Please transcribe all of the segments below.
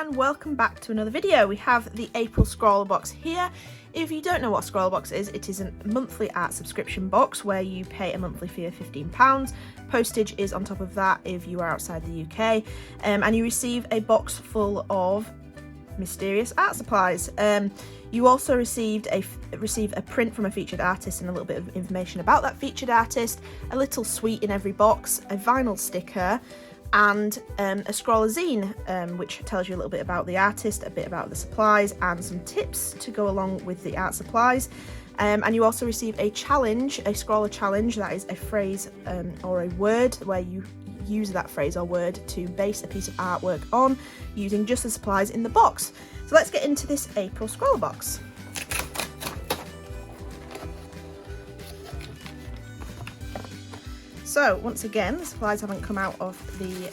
and welcome back to another video. We have the April ScrawlrBox here. If you don't know what ScrawlrBox is, it is a monthly art subscription box where you pay a monthly fee of £15. Postage is on top of that if you are outside the UK, and you receive a box full of mysterious art supplies. You also receive a print from a featured artist and a little bit of information about that featured artist, a little sweet in every box, a vinyl sticker, and a scrawler zine, which tells you a little bit about the artist, a bit about the supplies, and some tips to go along with the art supplies. And you also receive a challenge, a scrawler challenge, that is a phrase or a word where you use that phrase or word to base a piece of artwork on using just the supplies in the box. So let's get into this April ScrawlrBox. So once again, the supplies haven't come out of the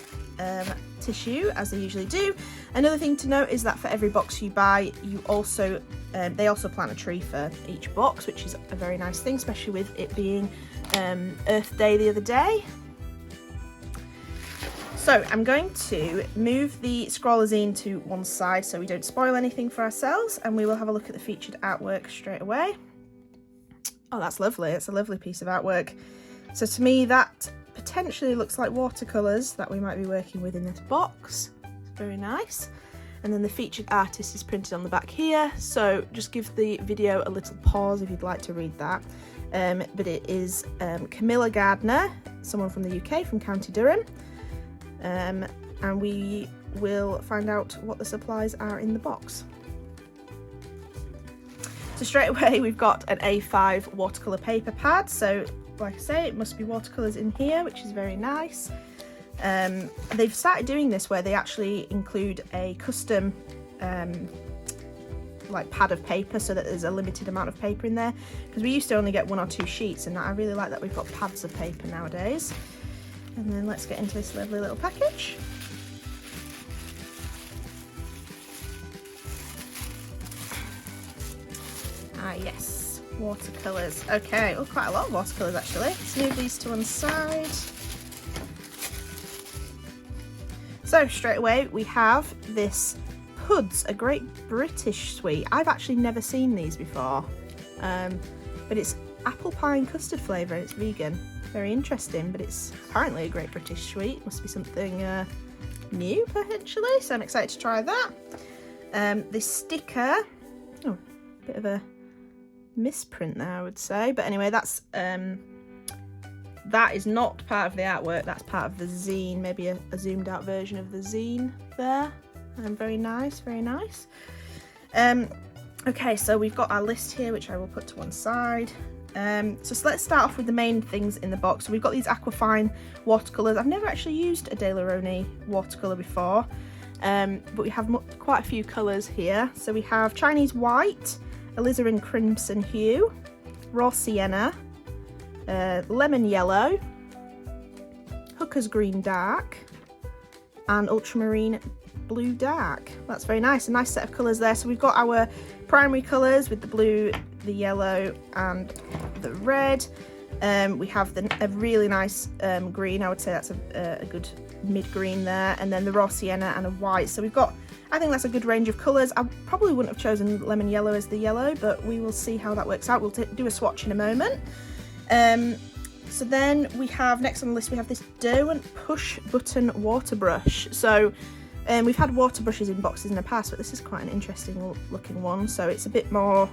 tissue as they usually do. Another thing to note is that for every box you buy, you also they also plant a tree for each box, which is a very nice thing, especially with it being Earth Day the other day. So I'm going to move the scrawler zine to one side so we don't spoil anything for ourselves, and we will have a look at the featured artwork straight away. Oh, that's lovely. It's a lovely piece of artwork. So to me, that potentially looks like watercolours that we might be working with in this box. It's very nice. And then the featured artist is printed on the back here, so just give the video a little pause if you'd like to read that. But it is Camilla Gardner, someone from the UK, from County Durham. And we will find out what the supplies are in the box. So straight away we've got an A5 watercolour paper pad, so like I say, it must be watercolours in here, which is very nice. They've started doing this where they actually include a custom like pad of paper so that there's a limited amount of paper in there, because we used to only get 1 or 2 sheets, and I really like that we've got pads of paper nowadays. And then let's get into this lovely little package. Ah yes, watercolours. Okay, oh, quite a lot of watercolours actually. Let's move these to one side. So straight away we have this Puds, a Great British Sweet. I've actually never seen these before, but it's apple pie and custard flavour and it's vegan. Very interesting, but it's apparently a Great British Sweet. Must be something new potentially, so I'm excited to try that. This sticker, oh, bit of a misprint there I would say, but anyway, that's that is not part of the artwork, that's part of the zine, maybe a zoomed out version of the zine there. Very nice, very nice. Okay, so we've got our list here, which I will put to one side. So let's start off with the main things in the box. So we've got these aquafine watercolours. I've never actually used a De La Roni watercolour before, but we have quite a few colours here. So we have Chinese White, alizarin crimson hue, raw sienna, lemon yellow, hooker's green dark, and ultramarine blue dark. That's very nice, a nice set of colours there. So we've got our primary colours with the blue, the yellow and the red. We have a really nice green, I would say that's a good mid-green there, and then the raw sienna and a white. So we've got, I think that's a good range of colours. I probably wouldn't have chosen lemon yellow as the yellow, but we will see how that works out. We'll do a swatch in a moment. So then we have, next on the list, we have this Derwent push button water brush. So we've had water brushes in boxes in the past, but this is quite an interesting looking one. So it's a bit more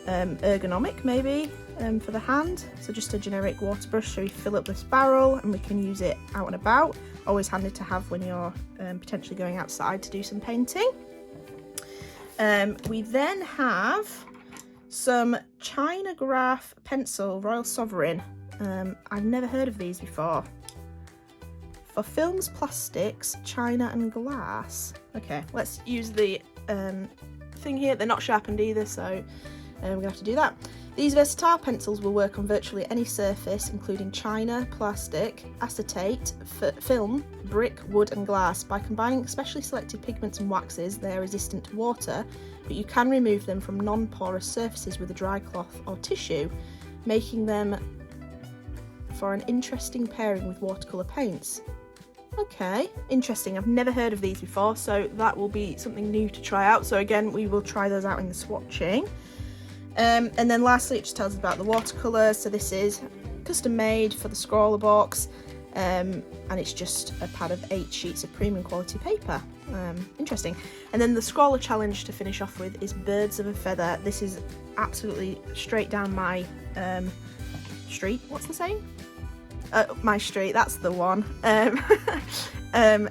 ergonomic maybe for the hand. So just a generic water brush, so we fill up this barrel and we can use it out and about. Always handy to have when you're potentially going outside to do some painting. We then have some China Graph pencil, Royal Sovereign. I've never heard of these before. For films, plastics, china and glass. Okay, let's use the thing here. They're not sharpened either, so we're gonna have to do that. These versatile pencils will work on virtually any surface, including china, plastic, acetate, film, brick, wood and glass. By combining specially selected pigments and waxes, they are resistant to water, but you can remove them from non-porous surfaces with a dry cloth or tissue, making them for an interesting pairing with watercolour paints. Okay, interesting. I've never heard of these before, so that will be something new to try out. So again, we will try those out in the swatching. And then lastly, it just tells us about the watercolours. So this is custom made for the ScrawlrBox, and it's just a pad of 8 sheets of premium quality paper. Interesting. And then the Scrawler challenge to finish off with is Birds of a Feather. This is absolutely straight down my street. What's the saying? My street, that's the one. And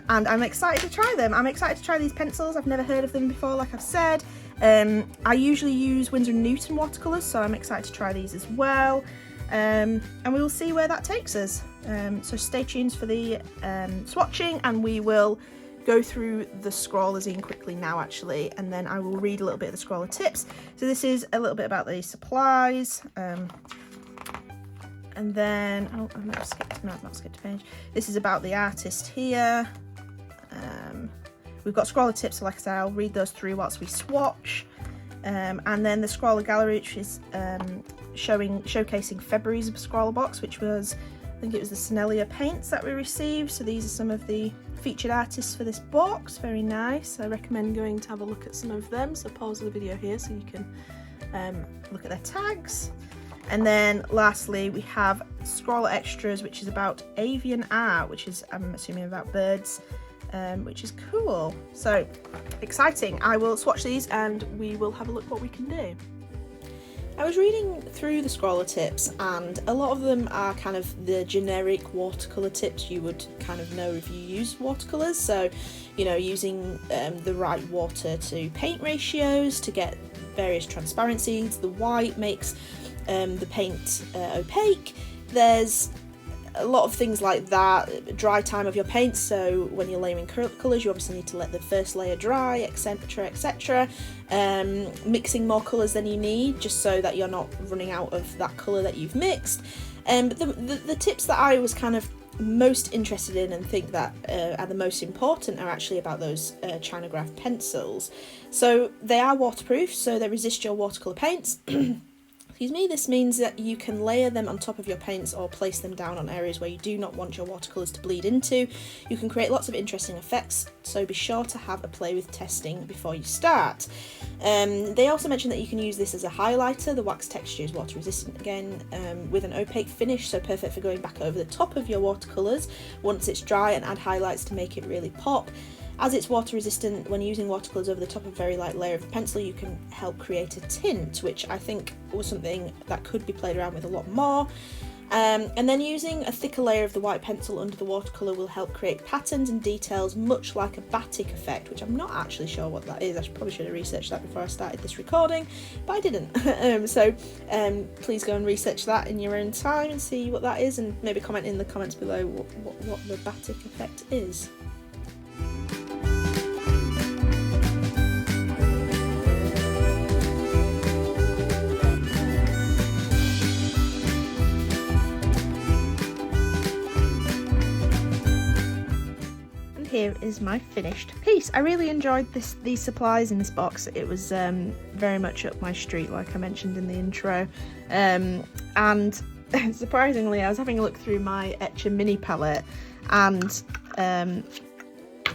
I'm excited to try them. I'm excited to try these pencils. I've never heard of them before, like I've said. I usually use Winsor & Newton watercolours, so I'm excited to try these as well. And we will see where that takes us. So stay tuned for the swatching, and we will go through the Scrawler zine quickly now actually, and then I will read a little bit of the Scrawler tips. So this is a little bit about the supplies. And then, oh, I might have skipped, no, I've not skipped a page. This is about the artist here. We've got Scrawler tips, so like I said, I'll read those through whilst we swatch. And then the Scrawler gallery, which is showcasing February's ScrawlrBox, which was, I think it was the Sennelier paints that we received. So these are some of the featured artists for this box. Very nice. I recommend going to have a look at some of them. So pause the video here so you can look at their tags. And then lastly, we have Scrawler Extras, which is about avian art, which is, I'm assuming, about birds, which is cool. So exciting. I will swatch these and we will have a look what we can do. I was reading through the Scrawler tips, and a lot of them are kind of the generic watercolour tips you would kind of know if you use watercolours. So, you know, using the right water to paint ratios to get various transparencies. The white makes the paint opaque. There's a lot of things like that. Dry time of your paint, so when you're layering colours you obviously need to let the first layer dry, etc, etc. Mixing more colours than you need, just so that you're not running out of that colour that you've mixed. But the tips that I was kind of most interested in and think that are the most important are actually about those Chinagraph pencils. So they are waterproof, so they resist your watercolour paints. Excuse me. This means that you can layer them on top of your paints or place them down on areas where you do not want your watercolours to bleed into. You can create lots of interesting effects, so be sure to have a play with testing before you start. They also mention that you can use this as a highlighter. The wax texture is water resistant again, with an opaque finish, so perfect for going back over the top of your watercolours once it's dry, and add highlights to make it really pop. As it's water resistant, when using watercolours over the top of a very light layer of the pencil, you can help create a tint, which I think was something that could be played around with a lot more. And then using a thicker layer of the white pencil under the watercolour will help create patterns and details, much like a batik effect, which I'm not actually sure what that is. I probably should have researched that before I started this recording, but I didn't. So please go and research that in your own time and see what that is, and maybe comment in the comments below what the batik effect is. Here is my finished piece. I really enjoyed these supplies in this box. It was very much up my street, like I mentioned in the intro. And surprisingly, I was having a look through my Etcher mini palette, and I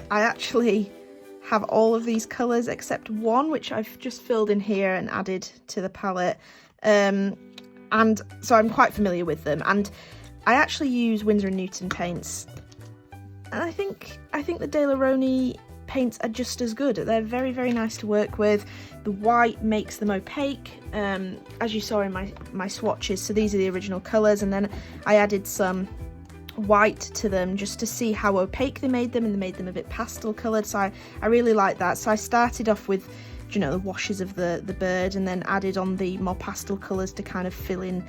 actually have all of these colours except one, which I've just filled in here and added to the palette. And so I'm quite familiar with them. And I actually use Winsor & Newton paints. And I think the Daler-Rowney paints are just as good. They're very, very nice to work with. The white makes them opaque, as you saw in my swatches. So these are the original colours, and then I added some white to them just to see how opaque they made them, and they made them a bit pastel coloured. So I really like that. So I started off with, you know, the washes of the bird, and then added on the more pastel colours to kind of fill in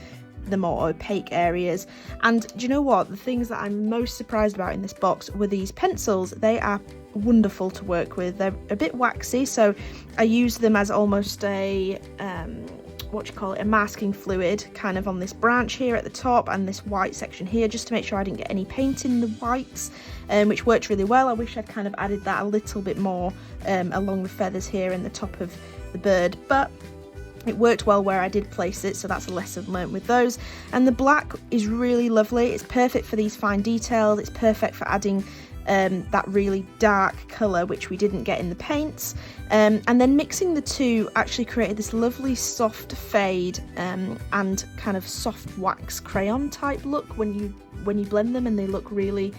the more opaque areas. And do you know what, the things that I'm most surprised about in this box were these pencils. They are wonderful to work with. They're a bit waxy, so I use them as almost a a masking fluid kind of on this branch here at the top and this white section here, just to make sure I didn't get any paint in the whites, which worked really well. I wish I'd kind of added that a little bit more along the feathers here and the top of the bird, but it worked well where I did place it, so that's a lesson learnt with those. And the black is really lovely. It's perfect for these fine details. It's perfect for adding that really dark colour, which we didn't get in the paints, and then mixing the two actually created this lovely soft fade and kind of soft wax crayon type look when you blend them, and they look really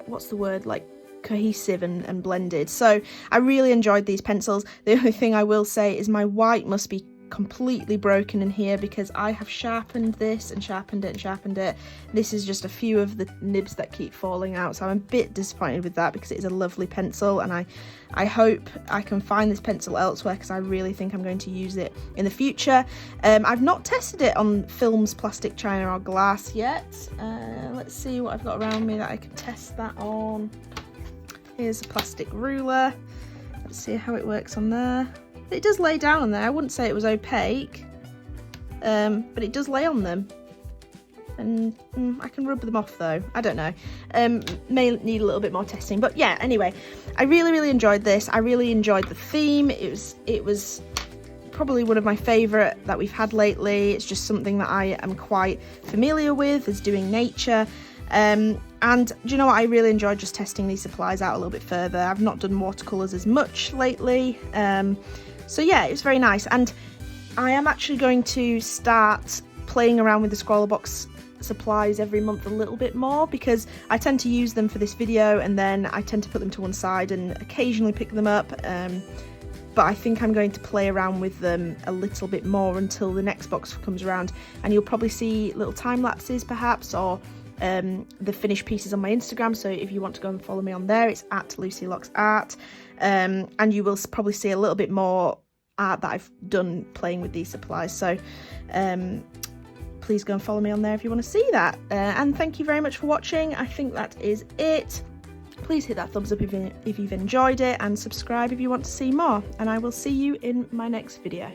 what's the word, like cohesive and blended. So I really enjoyed these pencils. The only thing I will say is my white must be completely broken in here, because I have sharpened this and sharpened it and sharpened it. This is just a few of the nibs that keep falling out, so I'm a bit disappointed with that, because it is a lovely pencil, and I hope I can find this pencil elsewhere, because I really think I'm going to use it in the future. I've not tested it on films, plastic, china or glass yet. Let's see what I've got around me that I can test that on. Here's a plastic ruler. Let's see how it works on there. It does lay down on there. I wouldn't say it was opaque, but it does lay on them. And I can rub them off though. I don't know. May need a little bit more testing. But yeah, anyway, I really enjoyed this. I really enjoyed the theme. It was probably one of my favourite that we've had lately. It's just something that I am quite familiar with, is doing nature. And do you know what, I really enjoyed just testing these supplies out a little bit further. I've not done watercolours as much lately. So yeah, it was very nice, and I am actually going to start playing around with the ScrawlrBox supplies every month a little bit more, because I tend to use them for this video and then I tend to put them to one side and occasionally pick them up, but I think I'm going to play around with them a little bit more until the next box comes around, and you'll probably see little time lapses perhaps, or the finished pieces on my Instagram. So if you want to go and follow me on there, it's at LucyLocksArt, and you will probably see a little bit more art that I've done playing with these supplies. So please go and follow me on there if you want to see that, and thank you very much for watching. I think that is it. Please hit that thumbs up if you've enjoyed it, and subscribe if you want to see more, and I will see you in my next video.